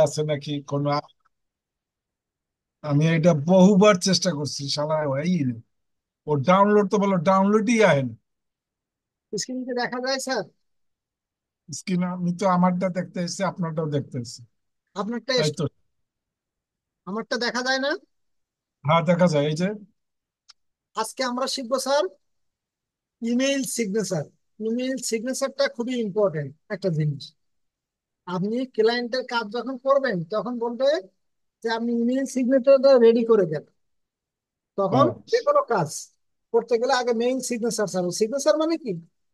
আছে নাকি কোনো। আমি এটা বহুবার চেষ্টা করছি, শালা হয়ই না। ও ডাউনলোড তো বলো, ডাউনলোডই আয় না। স্ক্রিনে দেখা যায় স্যার? স্ক্রিন আমি তো আমারটা দেখতে এসেছি, আপনারটাও দেখতে এসেছি। আপনারটা তাই তো। আমারটা দেখা যায় না? হ্যাঁ, দেখা যায়, এই যে। আজকে আমরা শিখবো স্যার ইমেইল সিগনেচার। ইমেইল সিগনেচারটা খুবই ইম্পর্টেন্ট একটা জিনিস। আপনি ক্লায়েন্টের কাজ যখন করবেন তখন বলবে যে আপনি ইমেইল সিগনেচারটা রেডি করে দেন। তখন হ্যাঁ। যে কোনো কাজ করতে গেলে আগে মেইল সিগনেচার চাবে। সিগনেচার মানে কি?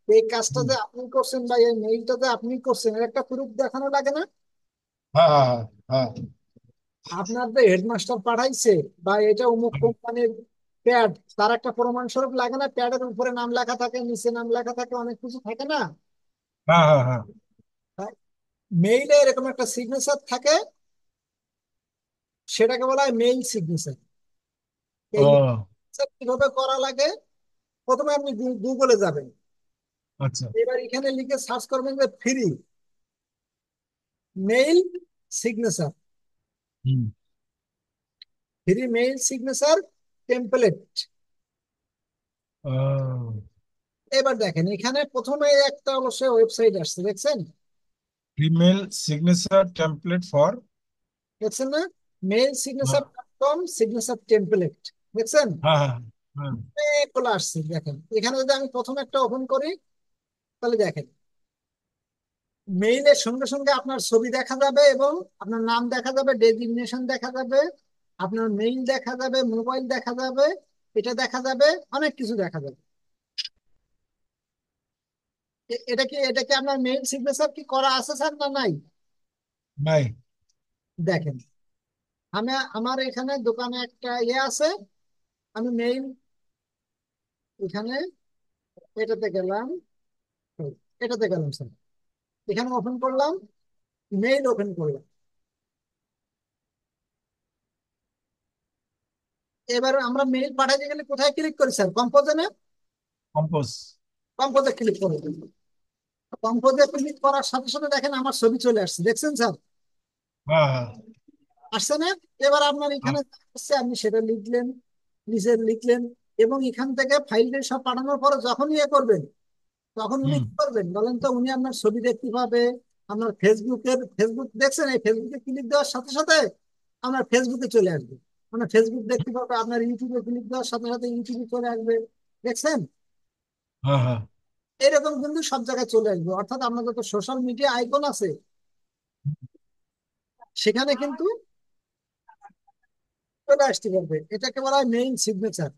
এই কাজটা হুম। যে আপনি করছেন বা এই মেইলটা যে আপনি করছেন এর একটা প্রুফ দেখানো লাগে না? হ্যাঁ, হ্যাঁ, হ্যাঁ, আপনার যে হেডমাস্টার পাঠাইছে বা এটা অমুক কোম্পানির প্যাড, তার একটা প্রমাণ স্বরূপ লাগে না? প্যাডের উপরে নাম লেখা থাকে, নিচে নাম লেখা থাকে, অনেক কিছু থাকে না? হ্যাঁ, হ্যাঁ, হ্যাঁ, হ্যাঁ। মেইলে এরকম একটা সিগনেচার থাকে, সেটাকে বলা হয় মেইল সিগনেচার। এই ও signature কিভাবে করা লাগে? প্রথমে আপনি গুগলে যাবেন। আচ্ছা। এবার এখানে লিখে সার্চ করবেন যে ফ্রি মেইল সিগনেচার, হুম। Free mail signature template. ও এবার দেখেন এখানে প্রথমে একটা অবশ্যই ওয়েবসাইট আসছে, দেখছেন? Email signature template for. দেখছেন না? মেইল হ্যাঁ, সিগনেচার কম সিগনেচার টেমপ্লেট, দেখছেন? হ্যাঁ, হ্যাঁ, হ্যাঁ, অনেকগুলো আসছে। দেখেন এখানে যদি আমি প্রথম একটা ওপেন করি, তাহলে দেখেন মেইলের সঙ্গে সঙ্গে আপনার ছবি দেখা যাবে এবং আপনার নাম দেখা যাবে, ডেজিগনেশন দেখা যাবে, আপনার মেইল দেখা যাবে, মোবাইল দেখা যাবে, এটা দেখা যাবে, অনেক কিছু দেখা যাবে। এটা কি আপনার মেইল সিগনেচার কি করা আছে স্যার না নাই? নাই। দেখেন আমি আমার এখানে দোকানে একটা ইয়ে আছে। আমি মেইল এখানে এটাতে গেলাম, এটাতে গেলাম স্যার, এখানে ওপেন করলাম, মেইল ওপেন করলাম। এবার আমরা মেইল পাঠাতে গেলে কোথায় ক্লিক করি স্যার? কম্পোজে না? কম্পোজ। কম্পোজে ক্লিক করে দিন। কম্পোজে ক্লিক করার সাথে সাথে দেখেন আমার ছবি চলে আসছে, দেখছেন স্যার? হ্যাঁ, হ্যাঁ, আসছে না? এবার আপনার হ্যাঁ। এখানে আসছে, আপনি সেটা লিখলেন, নিজে লিখলেন, এবং এখান থেকে ফাইলটা সব পাঠানোর পরে যখন ইয়ে করবেন, তখন উনি হুম। কি করবেন বলেন তো? উনি আপনার ছবি দেখতে পাবে। আপনার ফেসবুক দেখছেন, এই ফেসবুকে ক্লিক দেওয়ার সাথে সাথে আপনার ফেসবুকে চলে আসবে। আপনার ফেসবুক দেখতে পাবে, আপনার ইউটিউবে ক্লিক দেওয়ার সাথে সাথে ইউটিউবে চলে আসবে, দেখছেন? হ্যাঁ, হ্যাঁ। এরকম কিন্তু সব জায়গায় চলে আসবে, অর্থাৎ আপনার যত সোশ্যাল মিডিয়া আইকন আছে সেখানে কিন্তু চলে আসতে পারবে। এটাকে বলা হয় মেইন সিগনেচার।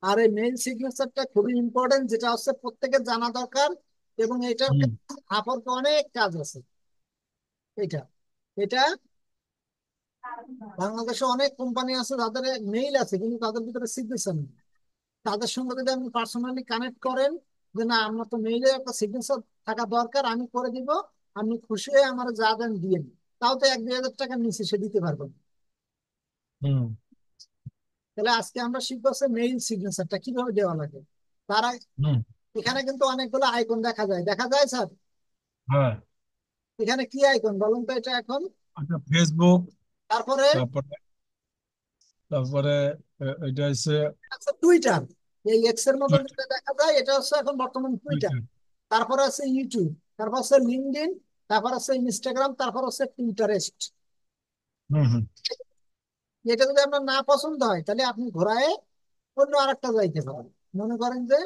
আর এই মেইন সিগনেচারটা খুবই ইম্পর্টেন্ট, যেটা হচ্ছে প্রত্যেকের জানা দরকার। এবং এটার হুম। আপরকে অনেক কাজ আছে। এটা এটা বাংলাদেশে অনেক কোম্পানি আছে যাদের মেইল আছে কিন্তু তাদের ভিতরে সিগনেচার নেই। তাদের সঙ্গে যদি আপনি পার্সোনালি কানেক্ট করেন যে না আমার তো মেইলে একটা সিগনেচার থাকা দরকার, আমি করে দিব, আপনি খুশি হয়ে আমার যা দেন দিয়ে দিন, তাও তো 1-2 হাজার টাকা নিচে সে দিতে পারবেন। হুম। তাহলে আজকে আমরা শিখবো হচ্ছে মেইল সিগনেচারটা কিভাবে দেওয়া লাগে। তারা হুম। এখানে কিন্তু অনেকগুলো আইকন দেখা যায়, দেখা যায় স্যার? হ্যাঁ। এখানে কি আইকন বলুন তো এটা এখন? আচ্ছা, ফেসবুক। তারপরে তারপরে তারপরে এটা হচ্ছে আছে টুইটার। এই এক্স এর মতন টুইটার। যেটা দেখা যায় এটা হচ্ছে এখন বর্তমান টুইটার। টুইটার। তারপরে আছে ইউটিউব, তারপর আছে লিঙ্কডইন, তারপর আছে ইনস্টাগ্রাম, তারপর আছে পিন্টারেস্ট। হুম, হুম। এটা যদি আপনার না পছন্দ হয় তাহলে আপনি ঘোরায় অন্য আরেকটা যাইতে পারেন। মনে করেন যে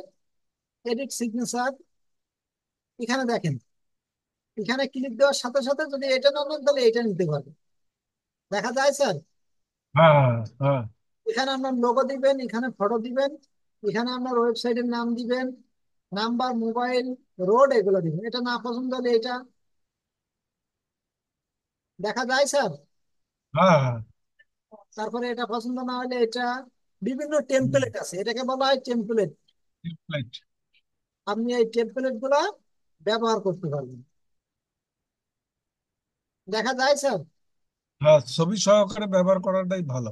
এডিট সিগনেচার, এখানে দেখেন, এখানে ক্লিক দেওয়ার সাথে সাথে যদি এটা না নেন তাহলে এটা নিতে পারবেন, দেখা যায় স্যার? হ্যাঁ, হ্যাঁ। এখানে আপনার লোগো দিবেন, এখানে ফটো দিবেন, এখানে আপনার ওয়েবসাইটের নাম দিবেন, নাম্বার, মোবাইল, রোড, এগুলো দিবেন। এটা না পছন্দ হলে এটা, দেখা যায় স্যার? হ্যাঁ, হ্যাঁ। তারপরে এটা পছন্দ না হলে এটা। বিভিন্ন হুম। টেমপ্লেট আছে, এটাকে বলা হয় টেমপ্লেট। টেমপ্লেট। আপনি এই টেমপ্লেট গুলা ব্যবহার করতে পারবেন, দেখা যায় স্যার? হ্যাঁ, ছবি সহকারে ব্যবহার করাটাই ভালো।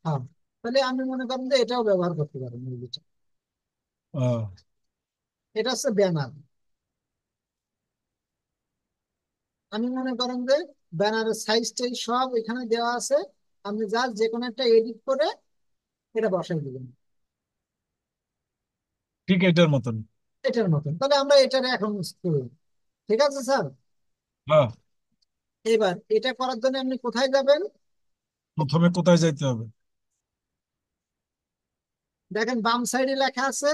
হ্যাঁ। তাহলে আমি মনে করেন যে এটাও ব্যবহার করতে পারেন এই যেটা। ও এটা হচ্ছে ব্যানার। আমি মনে করেন যে ব্যানারের সাইজটাই সব এখানে দেওয়া আছে। আপনি জাস্ট যে কোনো একটা এডিট করে এটা বসাই দিবেন ঠিক এটার মতন। এটার মতন। তাহলে আমরা এটার এখন করব। ঠিক আছে স্যার। হ্যাঁ। এবার এটা করার জন্য আপনি কোথায় যাবেন? প্রথমে কোথায় যাইতে হবে? দেখেন বাম সাইডে লেখা আছে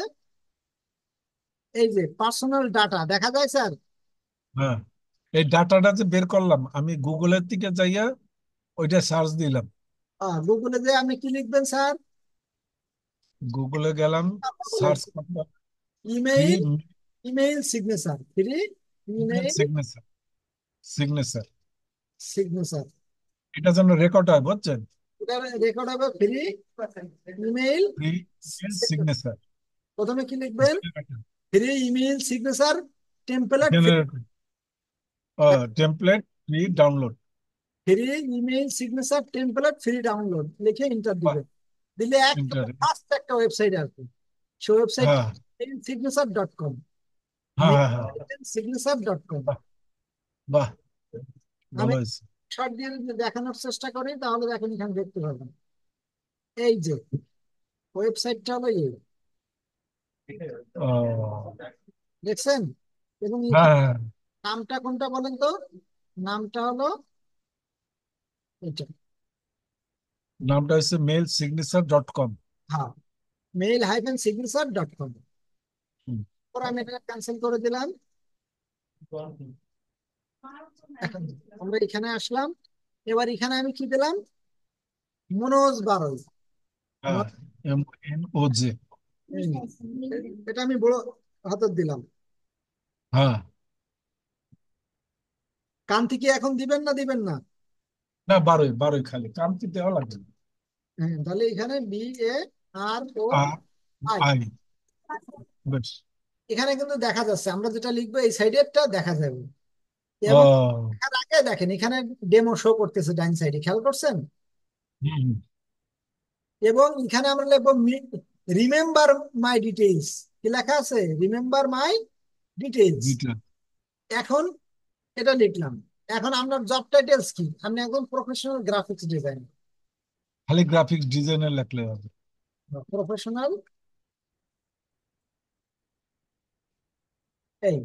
এই যে পার্সোনাল ডাটা, দেখা যায় স্যার? হ্যাঁ, এই ডাটাটা যে বের করলাম আমি গুগলের দিকে যাইয়া ওইটা সার্চ দিলাম। গুগলে যে আপনি কি লিখবেন স্যার? গুগলে গেলাম, সার্চ করলাম free email, email signature, free email email signature. Signature, signature. এটা যেন রেকর্ড হয়, বুঝছেন? এটা রেকর্ড হবে free email. Free email signature প্রথমে কি লিখবেন? Free email signature template. Generator, template free download. Free email signature template free download লিখে ইন্টার দিবেন। দিলে একটা ইন্টার। ফার্স্ট একটা ওয়েবসাইট আসবে। সেই ওয়েবসাইট হ্যাঁ সিগনেচার ডট কম। হ্যাঁ হ্যাঁ হ্যাঁ। Signature dot com. বাহ, বাহ, আমি ভালো হয়েছে। শর্ট দিয়ে যদি দেখানোর চেষ্টা করি তাহলে দেখেন এখানে দেখতে পাবেন এই যে ওয়েবসাইটটা হলো এই, ও, দেখছেন? এবং হ্যাঁ এখানে হ্যাঁ, নামটা কোনটা বলেন তো? নামটা হলো এটা। নামটা হচ্ছে mailsignature.com। হ্যাঁ, mail hyphen signature dot com. পরে আমি এটা ক্যান্সেল করে দিলাম। এখন আমরা এখানে আসলাম। এবার এখানে আমি কি দিলাম? মনোজ বারোই। হ্যাঁ, MNOJ। এটা আমি বড় হাতের দিলাম। হ্যাঁ, কান্তি কি এখন দিবেন না দিবেন না? না, বারোই বারোই, খালি কামতি দেওয়া লাগবে না। হ্যাঁ, তাহলে এখানে BARO আর আই। আই, বেশ। এখানে কিন্তু দেখা যাচ্ছে আমরা যেটা লিখবো এই সাইডেরটা দেখা যাবে। এবং ও, দেখার আগে দেখেন এখানে ডেমো শো করতেছে ডাইন সাইডে, খেয়াল করছেন? হুম, এবং এখানে আমরা লিখবো রিমেম্বার মাই ডিটেইলস। কি লেখা আছে? Remember my details. দুইটা। এখন এটা লিখলাম। এখন আপনার জব টাইটেলস কি? আপনি একদম প্রফেশনাল গ্রাফিক্স ডিজাইনার। খালি গ্রাফিক্স ডিজাইনার লিখলে হবে। প্রফেশনাল এই।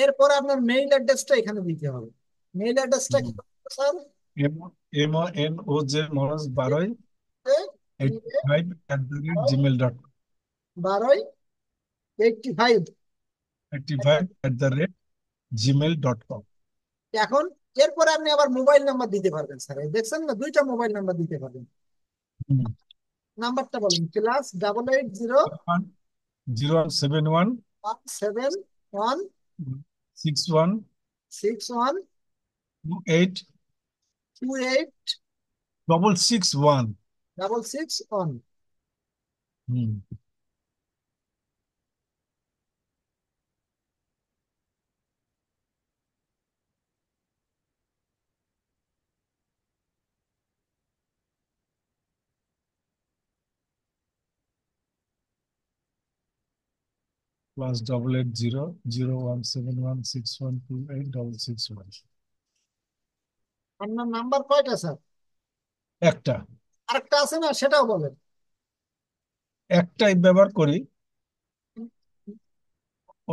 এরপর আপনার মেইল অ্যাড্রেসটা এখানে দিতে হবে। মেইল অ্যাড্রেসটা কি স্যার? MNOJ মনোজ বারোই 85@gmail.com। 1285। 85@gmail.com। এখন এরপরে আপনি আবার মোবাইল নাম্বার দিতে পারবেন স্যার, দেখছেন না দুইটা মোবাইল নাম্বার দিতে পারবেন। হুম। নাম্বারটা বলুন। +880161 0171 61 61 28 28 661। 661। হুম। +88001716128611। আপনার নাম্বার কয়টা স্যার? একটা, আরেকটা আছে না, সেটাও বলেন। একটাই ব্যবহার করি,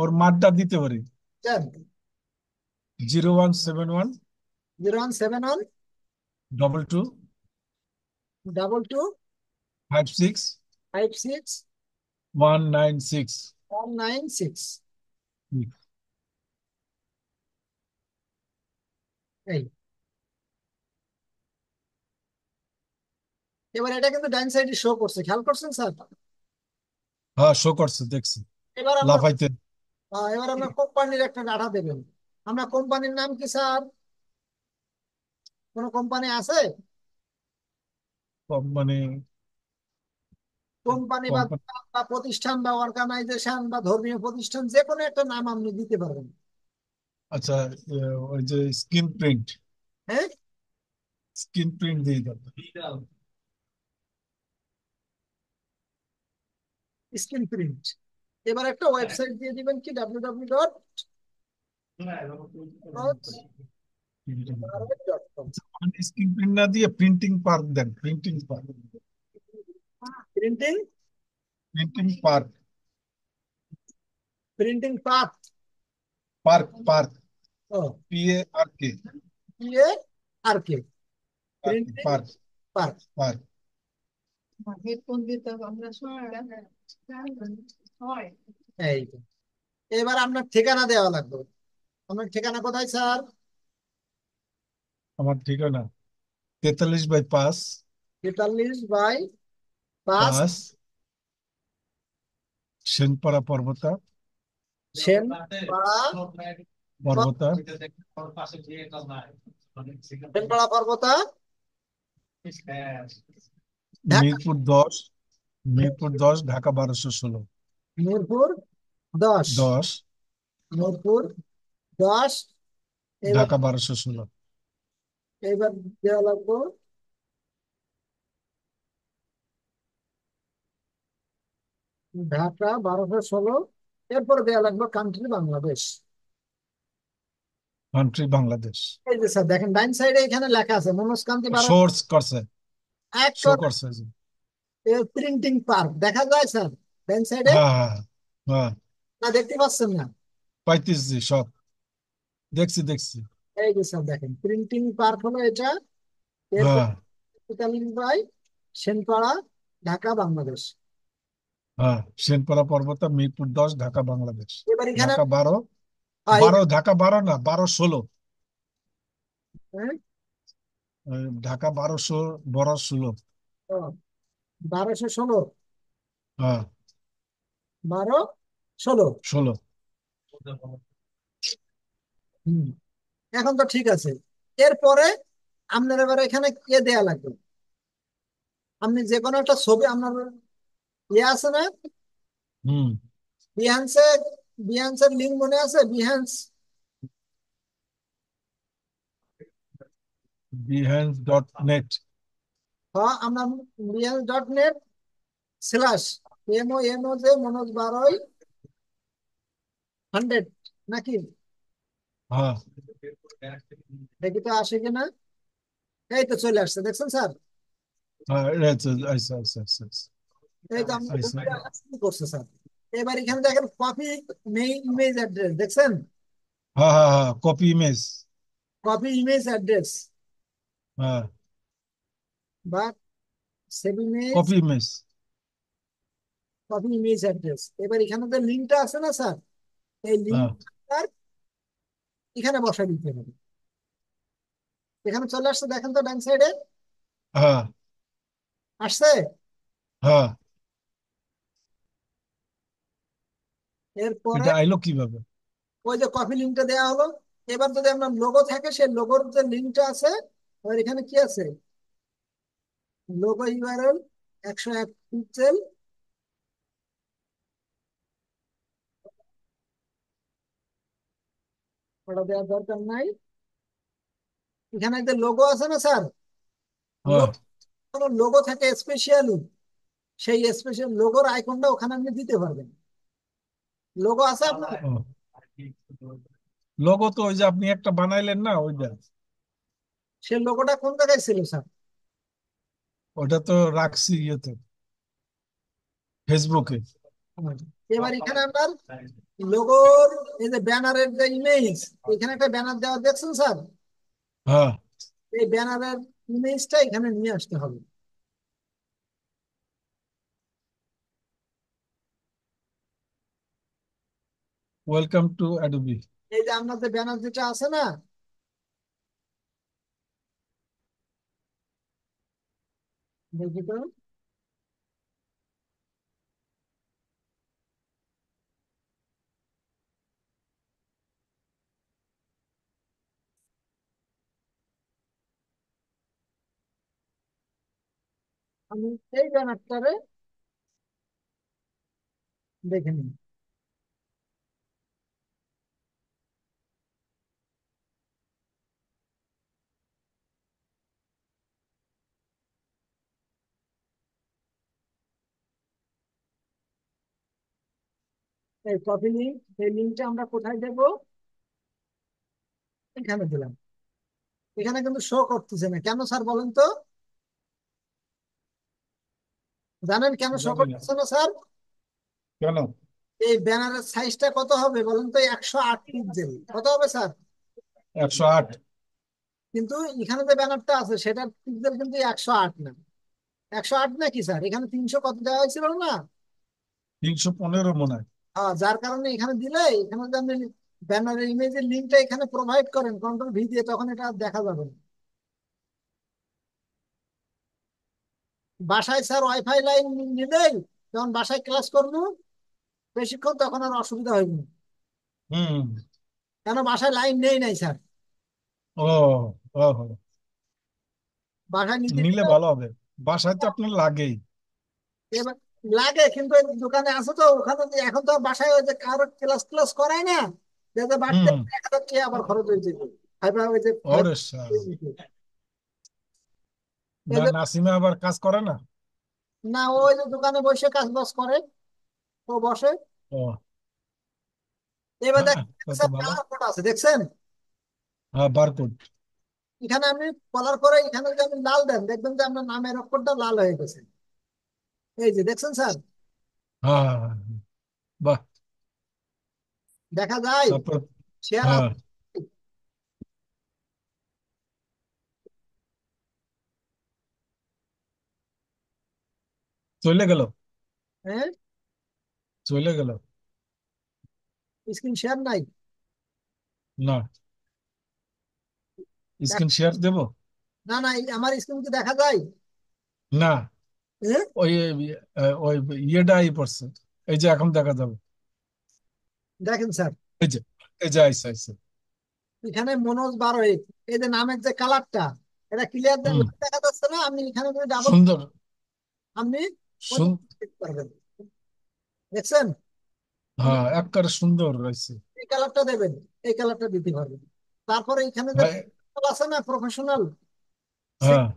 ওর মাত্রা দিতে পারি। দেন। 0171 0171 22 22 56 56 196। 196। এই, এবার এটা কিন্তু ডাইন সাইডে শো করছে, খেয়াল করছেন স্যার? হ্যাঁ, শো করছে, দেখছি। এবার আপনার লাফাইতে। এবার আপনার কোম্পানির একটা ডাটা দেবেন। আমরা কোম্পানির নাম কি স্যার? কোন কোম্পানি আছে? মানে কোম্পানি বা কোম্পানি। বা প্রতিষ্ঠান বা অর্গানাইজেশন বা ধর্মীয় প্রতিষ্ঠান যে কোনো একটা নাম আপনি দিতে পারবেন। আচ্ছা, ওই যে স্ক্রিন প্রিন্ট, হ্যাঁ, স্ক্রিন প্রিন্ট দিয়ে দাও। Screen print. এবার একটা ওয়েবসাইট দিয়ে দিবেন কি, www., ভারত.com। স্ক্রিন প্রিন্ট না দিয়ে প্রিন্টিং পার্ক দেন, printing park. Printing, printing park. Printing path. Park park. ও, PARK। ইয়ে আর কে, park printing park. Park. Park. এই তো। এবার আপনার ঠিকানা দেওয়া লাগবে। আপনার ঠিকানা কোথায় স্যার? আমার ঠিকানা 43/5। 43/5, 5 সেনপাড়া পর্বতা। সেনপাড়া। পর্বতা। সেনপাড়া পর্বতা, ঢাকা। মিরপুর 10। মিরপুর 10, ঢাকা 1216। মিরপুর 10। 10, মিরপুর 10। এবার, ঢাকা 1216। এবার দেওয়া লাগবে ঢাকা 1216। এরপর দেওয়া লাগবে কান্ট্রি বাংলাদেশ। কান্ট্রি বাংলাদেশ। এই যে স্যার দেখেন ডাইন সাইডে এখানে লেখা আছে মনোজ কান্তি বারো। সোর্স করছে। এক শো করছে যে। প্রিন্টিং পার্ক দেখা যায় স্যার ডাইন সাইডে, হ্যাঁ হ্যাঁ হ্যাঁ। না দেখতে পাচ্ছেন না? পাইতেছি সব, দেখছি দেখছি। এই যে স্যার দেখেন প্রিন্টিং পার্ক হলো এটা। এরপর হ্যাঁ 43 সেনপাড়া, ঢাকা বাংলাদেশ। হ্যাঁ। সেনপাড়া পর্বতা, মিরপুর 10, ঢাকা 12। এবার এখানে ঢাকা 12। আহ, এই- 12, ঢাকা 12 না, 12-16। হ্যাঁ, ঢাকা 12 বড় 16। ও, 1216, হ্যাঁ। 12-16। 16। হম, এখন তো ঠিক আছে। এরপরে আপনার এবার এখানে কে দেয়া লাগবে? আপনি যে কোনো একটা ছবি আপনার ইয়ে আছে না, হুম। বিহান্সে, বিহান্সের লিঙ্ক মনে আছে? Behance, behance.net। হ্যাঁ আমরা bihaన్స్.net/MONOJ Mনোজ 12 100 নাকি? হ্যাঁ দেখি তো আসে কিনা। এই তো চলে আসছে দেখছেন স্যার। হ্যাঁ। আচ্ছা আচ্ছা আচ্ছা আচ্ছা আচ্ছা। এই তো আমরা আচ্ছা। কি করছে স্যার। এবার এখানে দেখেন কপি মেইন ইমেজ অ্যাড্রেস দেখছেন? হ্যাঁ হ্যাঁ হ্যাঁ, copy image. Copy image address হ্যাঁ, বা save image, copy image. Copy image address. এবার এখানে যে লিঙ্কটা আছে না স্যার, এই হ্যাঁ লিঙ্কটা এখানে বসাই দিতে হবে। এখানে চলে আসছে দেখেন তো ডান সাইডে হ্যাঁ আসছে। হ্যাঁ। এরপরে এটা আইলো কিভাবে? ওই যে কপি লিঙ্কটা দেওয়া হলো। এবার যদি আপনার লোগো থাকে সেই লোগোর যে লিঙ্কটা আছে, আর এখানে কি আছে, লোগো ইউআরএল 101 পিক্সেল। ওটা দেওয়ার দরকার নাই। এখানে যে লোগো আছে না স্যার, হ্যাঁ। লোগো থাকে স্পেশালি, সেই স্পেশাল লোগোর আইকনটা ওখানে আপনি দিতে পারবেন। লোগো আছে আপনার? লোগো তো ওই যে আপনি একটা বানাইলেন না ওইটা। সেই লোগোটা কোন জায়গায় ছিল স্যার? ওটা তো রাখছি ইয়েতে, ফেসবুকে। এবার এখানে আপনার লোগোর এই যে ব্যানারের যে ইমেজ, এখানে একটা ব্যানার দেওয়া দেখছেন স্যার? হ্যাঁ। এই ব্যানারের ইমেজটা এখানে নিয়ে আসতে হবে। Welcome to Adobe. এই যে আপনার যে ব্যানার যেটা আছে না, দেখি তো, আমি এই ব্যানারটারে দেখে নিন। এই কপি লিঙ্ক, এই লিঙ্কটা আমরা কোথায় দেবো? এখানে দিলাম। এখানে কিন্তু শো করতেছে না কেন স্যার বলেন তো? জানেন কেন শো জানি না করতেছে না স্যার? কেন। এই ব্যানারের সাইজটা কত হবে বলেন তো? 108 পিক্সেল। কত হবে স্যার? 108। কিন্তু এখানে যে ব্যানারটা আছে সেটার পিক্সেল কিন্তু 108 না। 108 না কি স্যার, এখানে 300 কত দেওয়া হয়েছিল না? 315 মনে হয়। যার কারণে এখানে দিলে, এখানে যদি আপনি ব্যানারের ইমেজের লিঙ্কটা এখানে প্রোভাইড করেন কন্ট্রোল ভি দিয়ে, তখন এটা আর দেখা যাবে না। বাসায় স্যার ওয়াইফাই লাইন নিলেই যখন বাসায় ক্লাস করবো বেশিক্ষণ, তখন আর অসুবিধা হইব না। হুম। কেন বাসায় লাইন নেই নাই স্যার। ও, ও, বাসায় নিতে নিলে গেলে ভালো হবে। বাসায় তো আপনার লাগেই। এবার লাগে, কিন্তু এই দোকানে আছে তো, ওখানে এখন তো আর বাসায় ওই যে কারো ক্লাস ক্লাস করায় না, যাতে বাড়তে হুম। 1,000 টাকা আবার খরচ হয়ে যাবে। ফাইবার ওই যে ওরে শালা। না, এদের নাসিমা আবার কাজ করে না। না, ওই যে দোকানে বসে কাজ বাজ করে, ও বসে। ও, এবার হ্যাঁ, দেখেন কত স্যার ভালো। কালার কোড আছে দেখছেন? হ্যাঁ, বারকোড। এখানে আপনি কলার করে এখানে যদি আপনি লাল দেন, দেখবেন যে আপনার নামের অক্ষরটা লাল হয়ে গেছে। এই যে দেখছেন স্যার, হ্যাঁ, হ্যাঁ, হ্যাঁ, হ্যাঁ। বাহ। দেখা যায়। তারপর। শেয়ার হ্যাঁ, আছে। চলে গেল। হ্যাঁ, চলে গেল। স্ক্রিন শেয়ার নাই। না, স্ক্রিন দেখ- শেয়ার দেব। না না, আমার স্ক্রিন কি দেখা যায়? না, হ্যাঁ, ওই ওই ইয়েটাই পড়ছে। এই যে এখন দেখা যাবে। দেখেন স্যার, এই যে, এই যে আইসা আইসা। এখানে মনোজ বারোই, এই যে নামের যে কালারটা, এটা ক্লিয়ার হুম। দেখা যাচ্ছে না? আপনি এখানে যদি ডাবল, সুন্দর। আপনি ওই যে সুন click করবেন, দেখছেন? আপনি হ্যাঁ, একবারে সুন্দর রয়েছে। এই কালারটা দেবেন, এই কালারটা দিতে পারবেন। তারপরে এখানে যে ভাই। আছে না প্রফেশনাল, হ্যাঁ,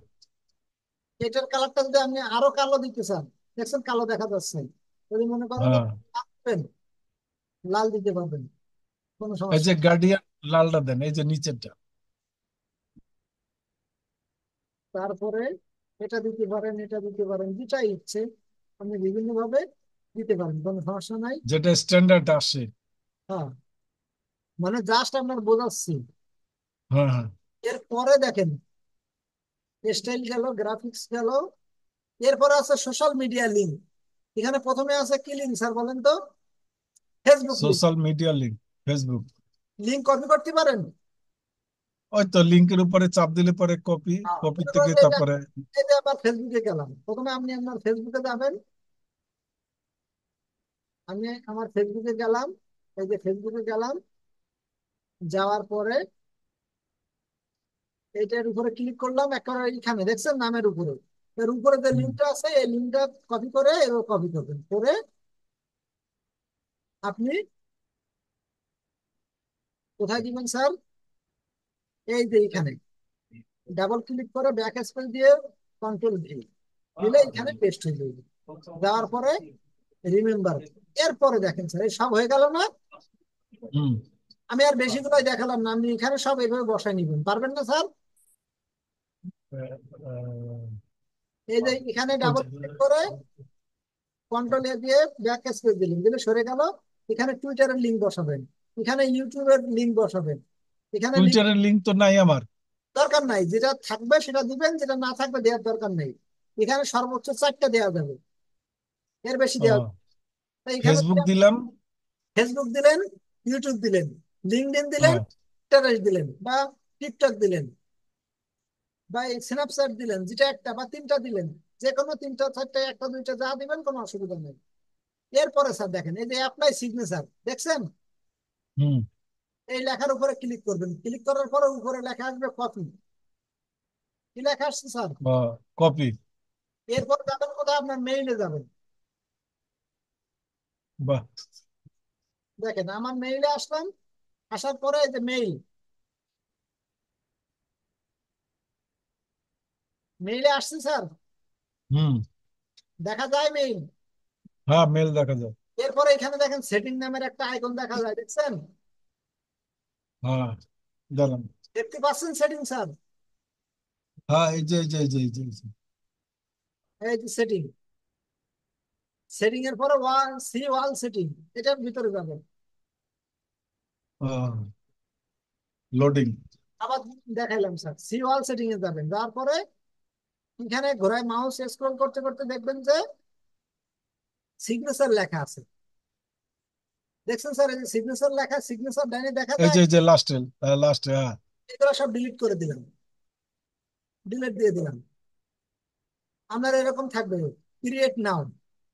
এটার কালারটা যদি আপনি আরো কালো দিতে চান, দেখছেন কালো দেখা যাচ্ছে। যদি মনে করেন যে হ্যাঁ। লাল দিবেন, লাল দিতে পারবেন, কোনো এই সমস্যা যে নেই। গার্ডিয়ান লালটা দেন, এই যে নিচেরটা। তারপরে এটা দিতে পারেন, এটা দিতে পারেন, যেটা ইচ্ছে আপনি বিভিন্ন ভাবে দিতে পারেন, কোনো সমস্যা নাই। যেটা স্ট্যান্ডার্ড আসে। হ্যাঁ, মানে জাস্ট আপনার বোঝাচ্ছি। হ্যাঁ, হ্যাঁ। এরপরে দেখেন স্টাইল গেল, গ্রাফিক্স গেল, এরপরে আছে সোশ্যাল মিডিয়া লিঙ্ক। এখানে প্রথমে আছে কি লিঙ্ক স্যার বলেন তো? Facebook link. Social media link. Facebook. Link copy করতে পারেন? ওই তো লিঙ্কের উপরে চাপ দিলে পরে কপি। কপি মনে করেন থেকে যে তারপরে। এই যে আবার ফেসবুকে গেলাম, প্রথমে আপনি আপনার ফেসবুকে যাবেন। আমি আমার ফেসবুকে গেলাম, এই যে ফেসবুকে গেলাম, যাওয়ার পরে এইটার উপরে ক্লিক করলাম, একেবারে এখানে দেখছেন নামের উপরে, এর উপরে যে হুম, লিঙ্কটা আছে এই লিঙ্কটা কপি করে এবার কপি করবেন, করে আপনি কোথায় দিবেন স্যার? এই যে এখানে ডাবল ক্লিক করে ব্যাক স্পেস দিয়ে কন্ট্রোল ভি দিলে এখানে পেস্ট হয়ে যাবে। দেওয়ার পরে রিমেম্বার, এরপরে দেখেন স্যার এই সব হয়ে গেল না? হুম। আমি আর বেশিগুলোই দেখালাম না, আপনি এখানে সব এইভাবে বসাই নিবেন, পারবেন না স্যার? এই যে এখানে ওই ডাবল যে ক্লিক করে কন্ট্রোল দিয়ে ব্যাক স্পেস দিলেন, দিলে সরে গেল। এখানে টুইটারের লিঙ্ক বসাবেন, এখানে ইউটিউবের লিঙ্ক বসাবেন, এখানে লিঙ্ক টুইটারের লিঙ্ক তো নাই আমার। দরকার নাই, যেটা থাকবে সেটা দিবেন, যেটা না থাকবে দেওয়ার দরকার নেই। এখানে সর্বোচ্চ 4টা দেওয়া যাবে, এর বেশি দেওয়া যাবে ও, না। তাই এখানে ফেসবুক দিলাম। ফেসবুক দিলেন, ইউটিউব দিলেন, লিঙ্কডইন দিলেন, ও, পিন্টারেস্ট দিলেন, বা টিকটক দিলেন, বা স্ন্যাপচ্যাট দিলেন, যেটা একটা বা তিনটা দিলেন, যে কোনো তিনটা চারটা একটা দুইটা যা দিবেন কোনো অসুবিধা নেই। এরপরে স্যার দেখেন এই যে অ্যাপ্লাই সিগনেচার, দেখছেন? হুম। এই লেখার উপরে ক্লিক করবেন, ক্লিক করার পরে উপরে লেখা আসবে কপি। কি লেখা আসছে স্যার? ও, কপি। এরপর যাবেন কোথায়? আপনার মেইলে যাবেন। বাহ। দেখেন আমার মেইলে আসলাম, আসার পরে এই যে মেইল, মেইলে আসছে স্যার, হুম। দেখা যায় মেইল। হ্যাঁ, মেল দেখা যায়। এরপরে এখানে দেখেন সেটিং নামের একটা আইকন দেখা যায়, দেখছেন? হ্যাঁ, দাঁড়ান। দেখতে পাচ্ছেন সেটিং স্যার? হ্যাঁ, এই যে এই যে এই যে এই যে এই যে। এই যে সেটিং, সেটিং এর পরে ওয়াল সি ওয়াল সেটিং, এটার ভিতরে যাবেন। লোডিং। আবার দেখাইলাম স্যার, সি ওয়াল সেটিং এ যাবেন, যাওয়ার পরে এখানে ঘোরায় মাউস স্ক্রল করতে করতে দেখবেন যে সিগনেচার লেখা আছে। দেখছেন স্যার, এই যে সিগনেচার লেখা, সিগনেচার ডাইনে দেখা এই যায়। যে এই যে লাস্টে, লাস্টে, হ্যাঁ। এগুলো সব ডিলিট করে দিলাম, ডিলিট দিয়ে দিলাম। আপনার এরকম থাকবে, ক্রিয়েট নাও,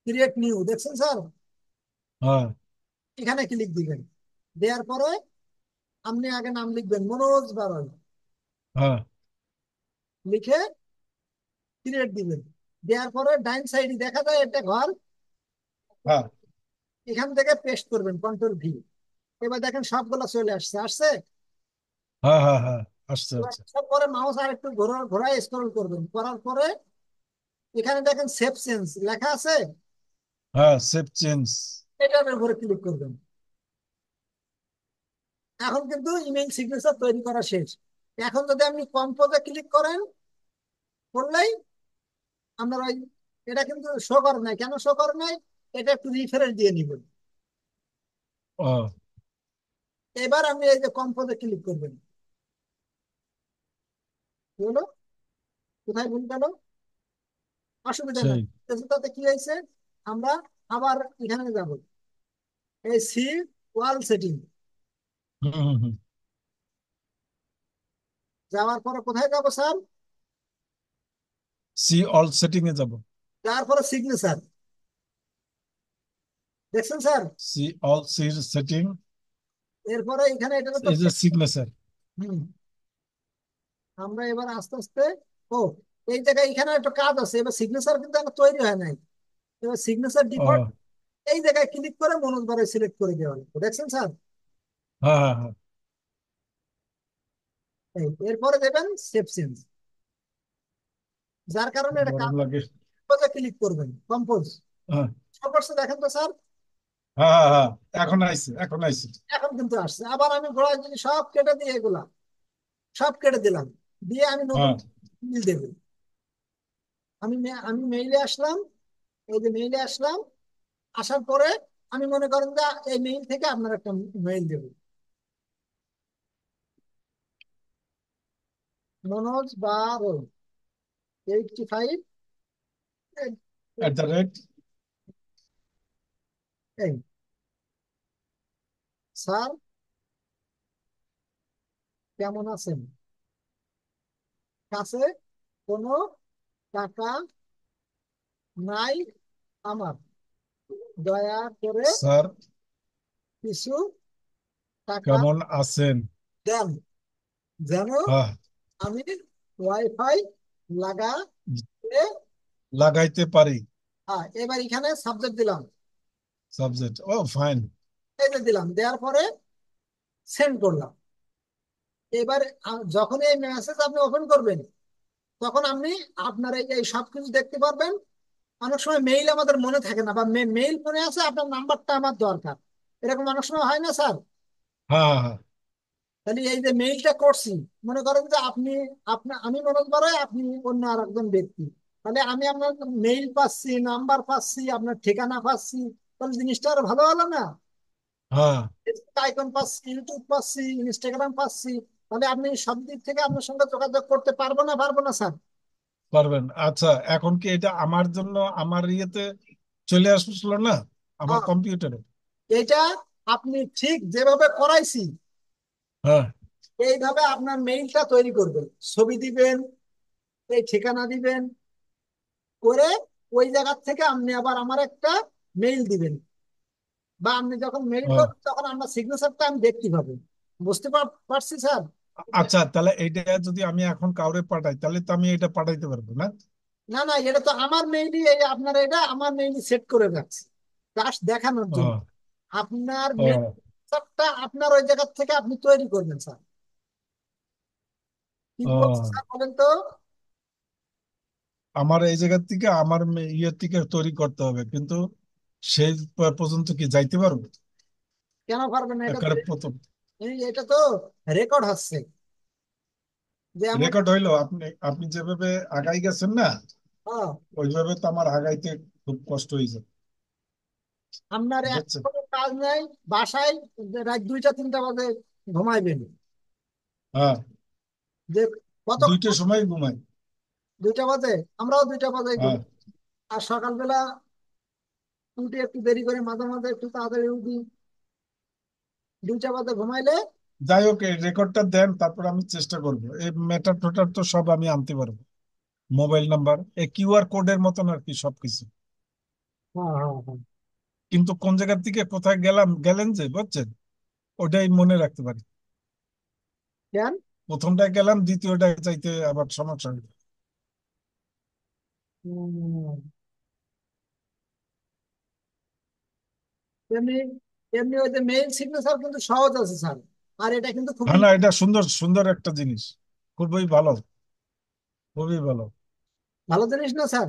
ক্রিয়েট নিউ, দেখছেন স্যার? হ্যাঁ, এখানে ক্লিক দিবেন, দেওয়ার পরে আপনি আগে নাম লিখবেন মনোজ বারল, হ্যাঁ, লিখে ক্রিয়েট দিবেন। দেওয়ার পরে ডাইন সাইডে দেখা যায় একটা ঘর, হ্যাঁ, এখান থেকে পেস্ট করবেন কন্ট্রোল ভি। এবার দেখেন সবগুলো চলে আসছে, আসছে। হ্যাঁ, হ্যাঁ, হ্যাঁ, আসছে এবার আচ্ছা। আসার পরে মাউস আর একটু ঘোরায় স্ক্রল করবেন, করার পরে এখানে দেখেন সেভ চেঞ্জ লেখা আছে, হ্যাঁ, সেভ চেঞ্জ। এটার উপরে ক্লিক করবেন। এখন কিন্তু ইমেইল সিগনেচার তৈরি করা শেষ। এখন যদি আপনি কম্পোজে ক্লিক করেন, করলেই আপনার ওই, এটা কিন্তু শো করে নাই, কেন শো করে নাই? এটা একটু রিফ্রেশ দিয়ে নিবেন। ও, এবার আপনি এই যে কম্পোজে ক্লিক করবেন, কি হলো, কোথায় ভুল গেল? অসুবিধা নাই। সেই। তাতে কি হয়েছে, আমরা আবার এখানে যাব, এই সি ওয়াল সেটিং, হুম, হুম, হুম। যাওয়ার পরে কোথায় যাব স্যার? সি অল সেটিং এ যাব। যাওয়ার পরে সিগনেচার, দেখছেন স্যার? সি অল সির সেটিং। এরপরে এখানে এটা তো এই যে সিগনেচার। হম, আমরা এবার আস্তে আস্তে, ও এই জায়গায় এখানে একটা কাজ আছে, এবার সিগনেচার কিন্তু আমার তৈরি হয় নাই। এবার সিগনেচার ডিফল্ট, ও, এই জায়গায় ক্লিক করে মনোজ বারে সিলেক্ট করে দেওয়া হলো, দেখছেন স্যার? হ্যাঁ, হ্যাঁ, হ্যাঁ। এরপরে দেবেন সেভ চেঞ্জ, যার কারণে এটা গরম লাগে। কাগজে ক্লিক করবেন, কম্পোজ হ্যাঁ, করছে, দেখেন তো স্যার? হ্যাঁ, হ্যাঁ, হ্যাঁ, এখন আইছে, এখন আইছে। এখন কিন্তু আসছে। আবার আমি ঘোড়ায় যদি সব কেটে দিয়ে, এগুলা সব কেটে দিলাম, দিয়ে আমি নতুন হ্যাঁ, মেইল দেব। আমি মেইলে আসলাম, এই যে মেইলে আসলাম, আসার পরে আমি মনে করেন যে এই মেইল থেকে আপনার একটা মেইল দেব, মনোজ বা রোল 85, @ এই স্যার কেমন আছেন, কাছে কোনো টাকা নাই আমার, দয়া করে স্যার কিছু টাকা কেমন আছেন? দেন, যেন হ্যাঁ, আমি ওয়াইফাই লাগাতে। লাগাইতে পারি। হ্যাঁ, এবার এখানে সাবজেক্ট দিলাম, সাবজেক্ট, ও ফাইন। এই যে দিলাম, দেওয়ার পরে সেন্ড করলাম। এবার যখন এই মেসেজ আপনি ওপেন করবেন, তখন আপনি আপনার এই সবকিছু দেখতে পারবেন। অনেক সময় মেইল আমাদের মনে থাকে না, বা মেইল মনে আছে, আপনার নাম্বারটা আমার দরকার, এরকম অনেক সময় হয় না স্যার? হ্যাঁ, হ্যাঁ, হ্যাঁ। তাহলে এই যে মেইলটা করছি, মনে করেন যে আপনি, আপনার আমি মনোজ বারয়, আপনি অন্য আর একজন ব্যক্তি, তাহলে আমি আপনার মেইল পাচ্ছি, নাম্বার পাচ্ছি, আপনার ঠিকানা পাচ্ছি, তাহলে জিনিসটা আরো ভালো হলো না? হ্যাঁ, আইকন পাচ্ছি, ইউটিউব পাচ্ছি, ইনস্টাগ্রাম পাচ্ছি, তাহলে আপনি সব দিক থেকে আপনার সঙ্গে যোগাযোগ করতে পারবো না, পারবো না স্যার? পারবেন। আচ্ছা, এখন কি এটা আমার জন্য আমার ইয়েতে চলে আসলো না, আমার হ্যাঁ, কম্পিউটারে? এটা আপনি ঠিক যেভাবে করাইছি, হ্যাঁ, এইভাবে আপনার মেইলটা তৈরি করবেন, ছবি দিবেন, এই ঠিকানা দিবেন, করে ওই জায়গা থেকে আপনি আবার আমার একটা মেইল দিবেন, বা আপনি যখন মেইল ও, করবেন তখন আমার সিগনেচারটা আমি দেখতে পাবো। বুঝতে পারছি স্যার? আচ্ছা, তাহলে এইটা যদি আমি এখন কাউরে পাঠাই, তাহলে তো আমি এটা পাঠাইতে পারবো না? না না, এটা তো আমার মেইলই, এই আপনার এটা আমার মেইলই সেট করে রাখছি, জাস্ট দেখানোর জন্য। ও, আপনার ও, মেইলটা আপনার ওই জায়গা থেকে আপনি তৈরি করবেন স্যার। কি বলছি ও। স্যার বলেন তো? আমার এই জায়গার থেকে আমার ইয়ের থেকে তৈরি করতে হবে, কিন্তু সেই পর্যন্ত কি যাইতে পারবো? কেন পারবেন না? এটা তো, একেবারে প্রথম। এটা তো রেকর্ড হচ্ছে, যে এমন। রেকর্ড হইলো, আপনি আপনি যেভাবে আগাই গেছেন না, হ্যাঁ, ওইভাবে তো আমার আগাইতে খুব কষ্ট হয়েছে, আপনার এক বুঝছেন? কোনো কাজ নাই বাসায়, রাত 2টা 3টা বাজে ঘুমাইবেন, হ্যাঁ, যে কত 2টার সময় ঘুমাই। 2টা বাজে, আমরাও 2টা বাজে হ্যাঁ, ঘুমাই। আর সকালবেলা উঠে একটু দেরি করে, মাঝে মাঝে একটু তাড়াতাড়ি উঠি। 2টা বাজে ঘুমাইলে। যাই হোক এই রেকর্ডটা দেন, তারপর আমি চেষ্টা করব। এই মেটার টোটার তো সব আমি আনতে পারবো, মোবাইল নাম্বার, এই কিউআর কোডের মতন আর কি সবকিছু। হ্যাঁ, হ্যাঁ, হ্যাঁ। কিন্তু কোন জায়গার থেকে কোথায় গেলেন যে, বুঝছেন, ওটাই মনে রাখতে পারি। কেন? প্রথমটায় গেলাম, দ্বিতীয়টায় চাইতে আবার সমস্যা হইলো। উম, এমনি এমনি ওই যে মেইল সিগনেচার কিন্তু সহজ আছে স্যার। আর এটা কিন্তু খুবই হ্যাঁ, না এটা সুন্দর সুন্দর একটা জিনিস, খুবই ভালো, খুবই ভালো। ভালো জিনিস না স্যার?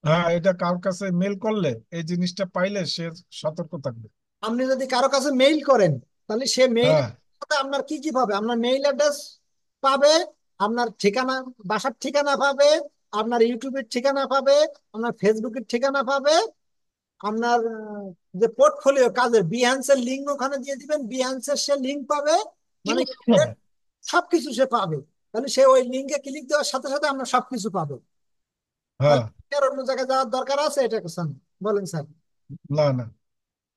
হ্যাঁ, এটা কার কাছে মেল করলে এই জিনিসটা পাইলে সে সতর্ক থাকবে। আপনি যদি কারো কাছে মেইল করেন, তাহলে সে মেইল হ্যাঁ, আপনার কি কি পাবে? আপনার মেইল অ্যাড্রেস পাবে, আপনার ঠিকানা, বাসার ঠিকানা পাবে, আপনার ইউটিউবের ঠিকানা পাবে, আপনার ফেসবুকের ঠিকানা পাবে, আপনার যে পোর্টফোলিও কাজের বিহান্সের লিঙ্ক ওখানে দিয়ে দিবেন, বিহান্সের সে লিঙ্ক পাবে। মানে সবকিছু সে পাবে। তাহলে সে ওই লিঙ্কে ক্লিক দেওয়ার সাথে সাথে আমরা সবকিছু পাবো। হ্যাঁ। তাহলে আর অন্য জায়গায় যাওয়ার দরকার আছে এটা কোশ্চেন? বলেন স্যার। না, না।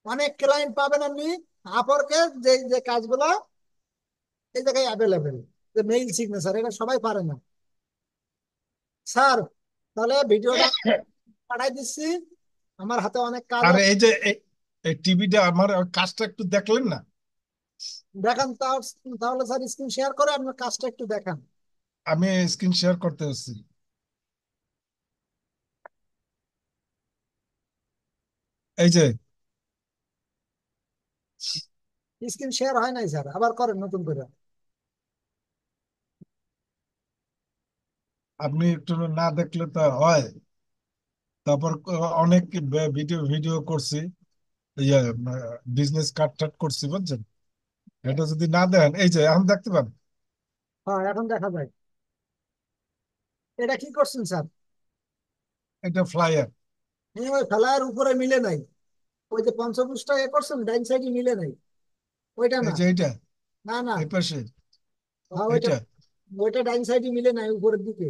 অনেক ক্লায়েন্ট পাবেন আপনি আপরকে, যে যে কাজগুলো এই জায়গায় অ্যাভেলেবেল, যে মেইল সিগনেচার, এটা সবাই পারে না স্যার। তাহলে ভিডিওটা পাঠাই দিচ্ছি, আমার হাতে অনেক কাজ আর আছে। এই যে এই টিভিটা আমার কাজটা একটু দেখলেন না? দেখান তাহলে স্যার স্ক্রিন শেয়ার করে আপনার কাজটা একটু দেখান। আমি স্ক্রিন শেয়ার করতে হচ্ছি। এই যে স্ক্রিন শেয়ার হয় নাই স্যার, আবার করেন নতুন করে। আপনি একটু না দেখলে তো হয়। তারপর অনেক ভিডিও ভিডিও করছি, ইয়ে, বিজনেস কাট টাট করছি, বুঝছেন? এটা যদি না দেন, এই যে এখন দেখতে পান। হ্যাঁ, এখন দেখা যায়। এটা কি করছেন স্যার? এটা ফ্লায়ার। ওই ফেলার উপরে মিলে নাই। ওই যে পঞ্চভুজটা করছেন ডাইন সাইডে মিলে নাই, ওইটা এই না। যে এইটা, না, না। এই পাশে হ্যাঁ, ওইটা এইটা। ওইটা ডাইন সাইডে মিলে নাই উপরের দিকে।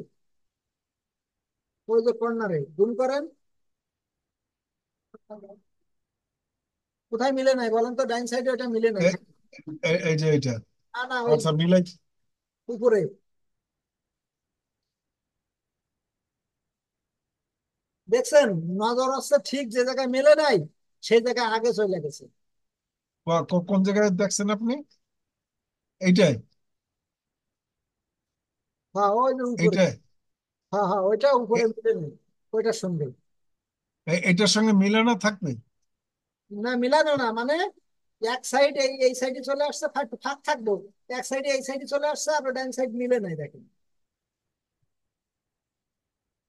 ওই যে কর্নারে জুম করেন। কোথায় মিলে নাই বলেন তো? ডাইন সাইডে ওটা মিলে নাই। এই এই যে এইটা। না, না, ওই আচ্ছা, মিলাই। উপরে। দেখছেন? নজর আসছে ঠিক যে জায়গায় মেলে নাই, সেই জায়গায় আগে চলে গেছে। কোন জায়গায় দেখছেন আপনি? এইটাই, হ্যাঁ, ওই যে উপরে। এইটাই। হ্যাঁ, হ্যাঁ, ওইটা উপরে এ- মিলে নেই। ওইটার সঙ্গে এটার সঙ্গে মিলানো থাকবে। না, মিলানো না মানে এক সাইড এই এই সাইডে চলে আসছে, ফাঁক ফাঁক থাকবো। এক সাইডে এই সাইডে চলে আসছে, আর ডান সাইড মিলে নাই, দেখেন।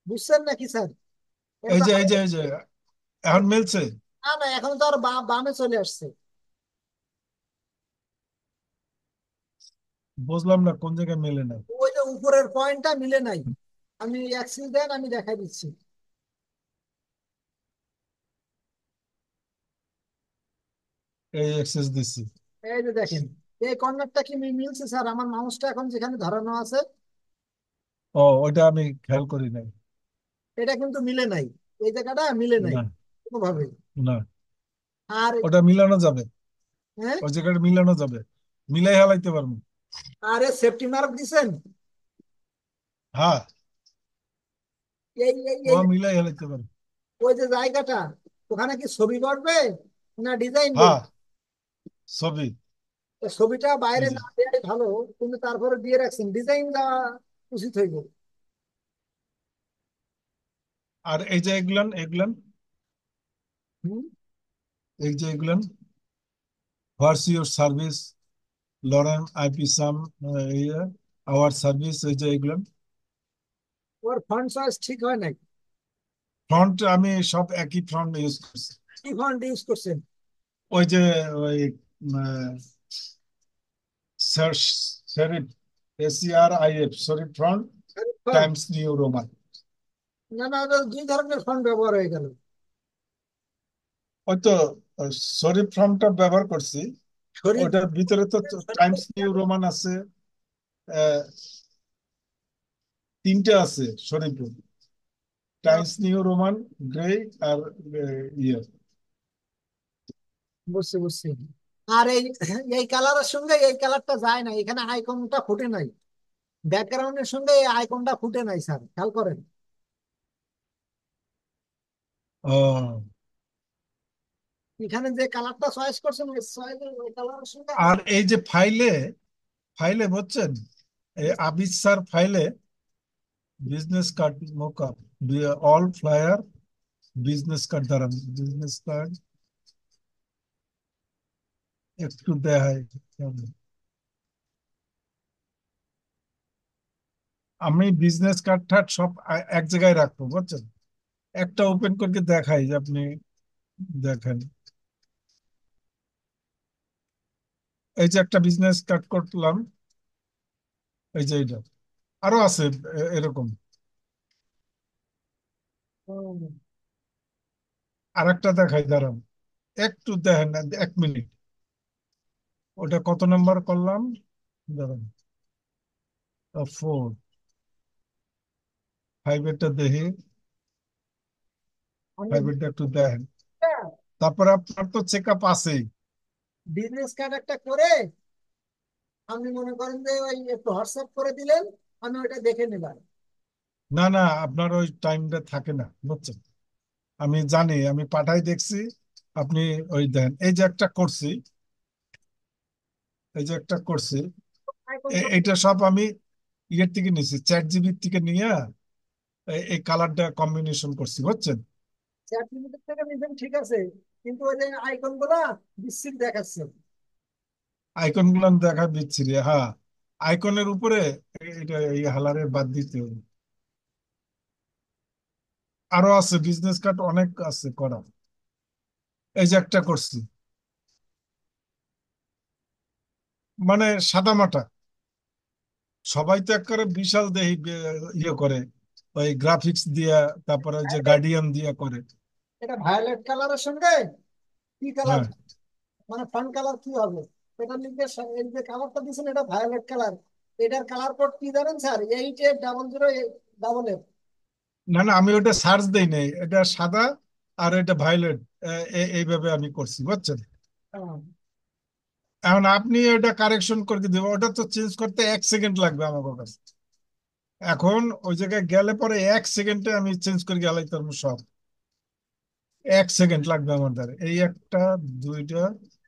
বুঝছেন নাকি স্যার? এটা এই তো যে এই যে এই যে এখন মিলছে। না, না, এখন তো আর বামে চলে আসছে। বুঝলাম না কোন জায়গায় মিলে না। ওই যে উপরের পয়েন্টটা মিলে নাই। আমি অ্যাক্সিস দেন, আমি দেখাই দিচ্ছি। এই অ্যাক্সেস দিচ্ছি। এই যে দেখেন, এই কর্নারটা কি মিলছে স্যার? আমার মাউসটা এখন যেখানে ধরানো আছে, ও, ওইটা আমি খেয়াল করি নাই। এটা কিন্তু মিলে নাই। এই জায়গাটা মিলে নাই না, কোনোভাবে। না, আর ওটা মিলানো যাবে, হ্যাঁ, ওই জায়গাটা মিলানো যাবে, মিলাই হালাইতে পারবো। আরে সেফটি মার্ক দিছেন? হ্যাঁ, এই এই ও এই মিলাই হালাইতে পারবো। ওই যে জায়গাটা, ওখানে কি ছবি করবে না ডিজাইন দেবে? হ্যাঁ, ছবি। তো ছবিটা বাইরে এই যে, না দেওয়াই ভালো, কিন্তু তারপরে দিয়ে রাখছেন, ডিজাইন দেওয়া উচিত হইব। আর এই যে এগুলান এগুলান, হুম। এই যে এগুলান, what's your service, lorem ipsum, our service, এই যে এগুলান। ওর ফন্ট চয়েস ঠিক হয় নাই। ফ্রন্ট আমি সব একই ফ্রন্ট ইউজ করছি। কি ফন্ট ইউজ করছেন? ওই যে ওই serif, SCRIF, serif font font. Times New Roman. না না, ওটা দুই ধরনের ফান্ড ব্যবহার হয়ে গেল। ওই তো শরীফ ফ্রন্টটা ব্যবহার করছি। শরীফ, ওটার ভিতরে তো শরীফ টাইমস নিউ রোমান আছে, আহ, তিনটে আছে শরীফ। টাইমস নিউ রোমান, গ্রে, আর ইয়ে। বুঝছি বুঝছি। আর এই এই কালারের সঙ্গে এই কালারটা যায় না, এখানে আইকনটা ফুটে নাই, ব্যাকগ্রাউন্ডের সঙ্গে এই আইকনটা ফুটে নাই স্যার, খেয়াল করেন। ও, এখানে যে কালারটা চয়েস করছেন ওই কালারের সঙ্গে আর এই যে ফাইলে, ফাইলে বুঝছেন, এই আবিদ স্যার ফাইলে business card mockup, all flyer, business card দ্বারা, বিজনেস কার্ড একটু দেখাই। আমি বিজনেস কার্ড টার্ড সব এক জায়গায় রাখবো বুঝছেন, একটা ওপেন করে দেখাই যে আপনি দেখেন। এই যে একটা বিজনেস কার্ড করলাম, এই যে এইটা, আরো আছে এরকম। হুম, আর একটা দেখাই দাঁড়ান, একটু দেখেন না, 1 মিনিট। ওটা কত নাম্বার করলাম, দাঁড়ান, 4, 5 এরটা দেখি, আমি 5 এরটা একটু দেখেন। তারপরে আপনার তো চেক আপ আছেই। বিজনেস কার্ড একটা করে আপনি মনে করেন যে ওই একটু হোয়াটসঅ্যাপ করে দিলেন, আমি ওইটা দেখে নিলাম। না না, আপনার ওই টাইমটা থাকে না বুঝছেন, আমি জানি, আমি পাঠাই দেখছি। আপনি ওই দেন, এই যে একটা করছি, এই যে একটা করছি, আইকন এইটা সব আমি ইয়ের থেকে নিয়েছি, ChatGPT থেকে নিয়ে এই কালারটা কম্বিনেশন করছি বুঝছেন। চ্যাট লিমিটের থেকে নিবেন ঠিক আছে, কিন্তু ওই যে আইকন গুলা বিচ্ছিরি দেখাচ্ছে। আইকন গুলো দেখা বিচ্ছিরি, হ্যাঁ। আইকনের উপরে এটা এই হালারে বাদ দিতে হবে। আরো আছে বিজনেস কার্ড, অনেক আছে করা। এই যে একটা করছি, মানে সাদা মাটা, সবাই তো একবারে বিশাল দেহি ইয়ে করে, ওই গ্রাফিক্স দিয়া, তারপরে ওই যে গার্ডিয়ান দিয়া করে। এটা ভায়োলেট কালারের সঙ্গে কি কালার, হ্যাঁ, মানে ফান কালার কি হবে? এটা লিখে এই যে কালারটা দিয়েছেন এটা ভায়োলেট কালার। এটার কালার কোড কি জানেন স্যার? 8800 না না, আমি ওটা সার্চ দেই নাই, এটা সাদা আর এটা ভায়োলেট, এইভাবে আমি করছি বুঝছেন। এখন আপনি ওটা কারেকশন করে দেবেন, ওটা তো চেঞ্জ করতে 1 সেকেন্ড লাগবে আমার কাছে। এখন ওই জায়গায় গেলে পরে 1 সেকেন্ডে আমি চেঞ্জ করে গেলাই তোর সব, 1 সেকেন্ড লাগবে আমার দ্বারা। এই একটা, দুইটা,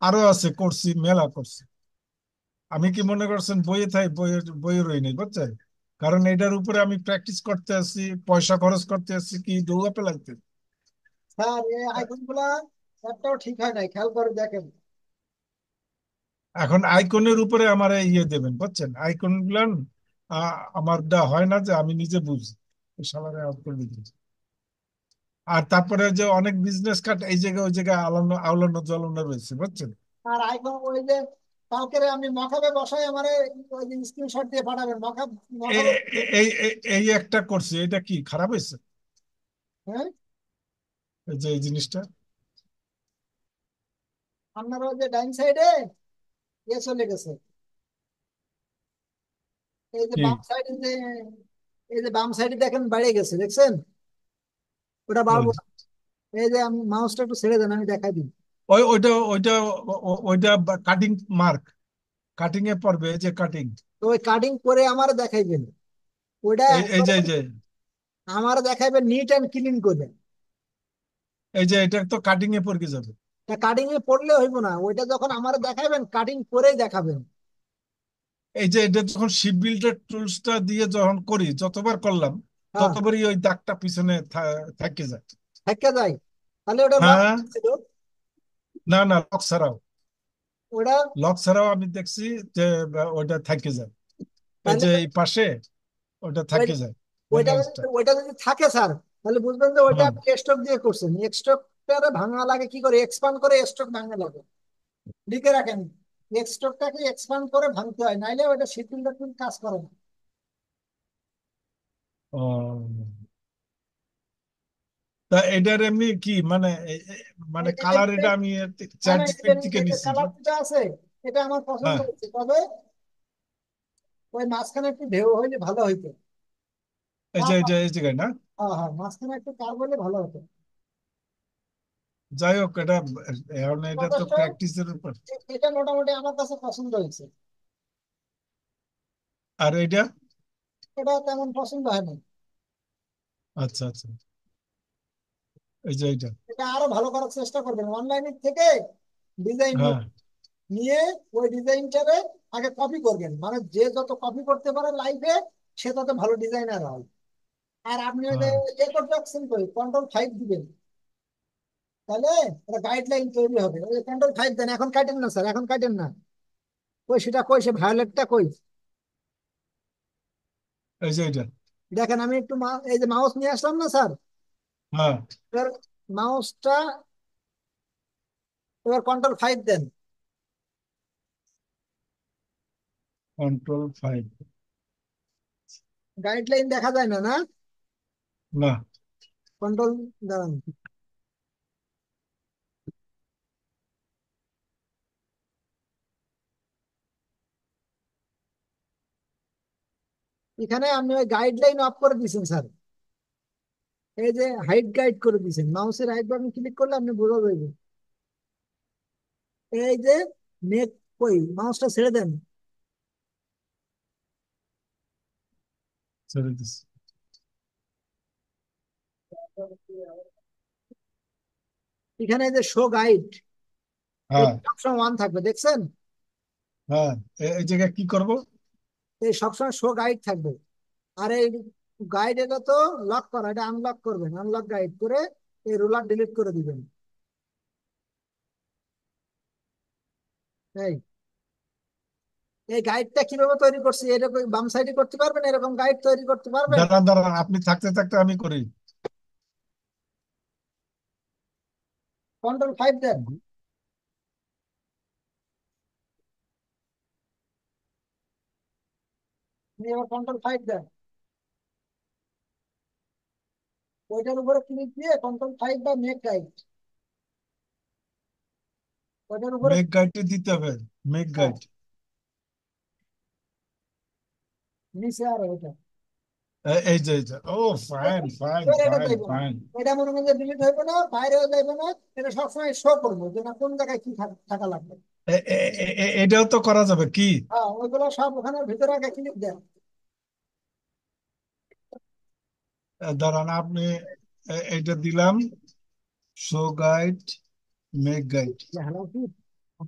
আরো আছে করছি, মেলা করছি। আমি কি মনে করছেন বইয়ে থাই, বইয়ে রই নাই বুঝছেন, কারণ এটার উপরে আমি প্র্যাকটিস করতে আসছি, পয়সা খরচ করতে আসছি কি দৌড়া পেলাইতে। স্যার এই আইকন গুলা একটাও ঠিক হয় নাই, খেয়াল করে দেখেন। এখন আইকনের উপরে আমার ইয়ে দেবেন বুঝছেন, আইকন গুলান আমার দা হয় না যে আমি নিজে বুঝি, সালারে আউট করে দিচ্ছি। আর তারপরে যে অনেক বিজনেস কার্ড এই জায়গায় ওই জায়গায় আলানো আওলানো জ্বলানো রয়েছে বুঝছেন। আর আইকন ওই যে কালকে আমি মকাবে বসাই আমারে ওই যে স্ক্রিনশট দিয়ে পাঠাবেন মকাব। মকাব। এই একটা করছি, এটা কি খারাপ হয়েছে? হ্যাঁ, এই যে এই জিনিসটা আপনার ওই যে ডাইন সাইডে চলে গেছে। এই যে কি? বাম সাইডে যে এই যে বাম সাইডে দেখেন বাইরে গেছে, দেখছেন? ওটা ওই বাড়বো না। এই যে আমি মাউসটা একটু ছেড়ে দেন, আমি দেখাই দিই। ওইটা ওইটা কাটিং মার্ক, কাটিং এ পড়বে, এই যে কাটিং। তো ওই কাটিং করে আমার দেখাইবেন, ওইটা এই যে একবারে এই যে আমার দেখাইবেন নিট অ্যান্ড ক্লিন করে। এই যে এটা তো কাটিং এ পড়ে যাবে। কাটিং এ পড়লে হইব না, ওইটা যখন আমার দেখাইবেন কাটিং করেই দেখাবেন। এই যে এটা যখন শিপ বিল্ডার টুলসটা দিয়ে যখন করি, যতবার করলাম হ্যাঁ, ততবারই ওই দাগটা পিছনে থাকে যায়। থেকে যায়। তাহলে ওটা লক হ্যাঁ, ছিল। না না, লক ছাড়াও, ওটা লক ছাড়াও আমি দেখছি যে ওইটা থাকে যায়। এই তাহলে যে এই পাশে ওটা ওই- থাকে যায়, ওইটা হ্যান্ডেলসটা। ওইটা যদি থাকে স্যার, তাহলে বুঝবেন যে ওইটা হ্যাঁ, আপনি স্ট্রোক দিয়ে করছেন। স্ট্রোকটারে ভাঙা লাগে কি করে? এক্সপান্ড করে স্ট্রোক ভাঙা লাগে। লিখে রাখেন। এক্সট্রোকটাকে এক্সপান্ড করে ভাঙতে হয়, নাইলে ওটা শিপিং কাজ করে না। ও, তা এটার এমনি কি মানে মানে এটা কালার, এমনি এটা আমি না চ্যাট না, জিপিটি থেকে এই যে নিচ্ছি। কালার যেটা আছে এটা আমার পছন্দ হ্যাঁ, হয়েছে, তবে ওই মাঝখানে একটু ঢেউ হইলে ভালো হইতো। এই যে এই জায়গায় না। হ্যাঁ হ্যাঁ, মাঝখানে একটু কার হলে ভালো হতো। যাই হোক, এটা এখন এটা তো যথেষ্ট। প্র্যাকটিসের উপর। এটা মোটামুটি আমার কাছে পছন্দ হয়েছে। আর এটা? এটা তেমন পছন্দ হয় না। আচ্ছা আচ্ছা, এই যে এইটা। এটা আরো ভালো করার চেষ্টা করবেন অনলাইনের থেকে। ডিজাইন হ্যাঁ নিয়ে ওই ডিজাইনটারে আগে কপি করবেন, মানে যে যত কপি করতে পারে লাইভে সে তত ভালো ডিজাইনার হয়। আর আপনি ওই যে হ্যাঁ, এ করতে পারছেন কই, কন্ট্রোল 5 দিবেন, তাহলে একটা গাইডলাইন তৈরি হবে। ওই কন্ট্রোল 5 দেন, এখন কাটেন না স্যার, এখন কাটেন না। কই সেটা, কই সে ভায়োলেটটা কই? এই যে এইটা। দেখেন আমি একটু এই যে মাউস নিয়ে আসলাম না স্যার, হ্যাঁ, এবার মাউসটা, এবার কন্ট্রোল 5 দেন। কন্ট্রোল 5। গাইডলাইন দেখা যায় না না? না, কন্ট্রোল, দাঁড়ান, এখানে আপনি ওই গাইডলাইন অফ করে দিয়েছেন স্যার। এই যে হাইট গাইড করে দিয়েছেন, মাউসের রাইট বাটন ক্লিক করলে আপনি বোঝা যাবে। এই যে মেক, কই মাউসটা ছেড়ে দেন। ছেড়ে দিস। এখানে এই যে শো গাইড, এই হ্যাঁ সবসময় ওয়ান থাকবে দেখছেন? হ্যাঁ, এই জায়গায় কি করব? এই সবসময় শো গাইড থাকবে। আর এই গাইড, এটা তো লক করা, এটা আনলক করবেন, আনলক গাইড করে এই রুলার ডিলিট করে দিবেন। এই এই গাইডটা কিভাবে তৈরি করছি, এরকম বাম সাইডে করতে পারবেন, এরকম গাইড তৈরি করতে পারবেন। দাঁড়ান দাঁড়ান, আপনি থাকতে থাকতে আমি করি। কন্ট্রোল 5 দেন, নিয়ে এবার কন্ট্রোল 5 দেন। ওইটার উপরে ক্লিক দিয়ে কন্ট্রোল 5 বা মেক গাইড, ওইটার উপরে। মেক গাইডটি দিতে হবে। মেক হ্যাঁ, গাইড। নিচে আর ওইটা। এই যে এই যে, ও ফাইন ফাইন এবার এটা ফাইন যাইব না, ফাইন। এটা মনে করেন যে ডিলিট হইবে না, বাইরেও যাইবে না। এটা সবসময় শো করবো যে না কোন জায়গায় কি থাকা লাগবে। এটাও তো করা যাবে কি? হ্যাঁ, ওইগুলো সব ওখানে ভিতরে আগে ক্লিক দেন। দাঁড়ান, আপনি এইটা দিলাম, show guide, make guide. Hello,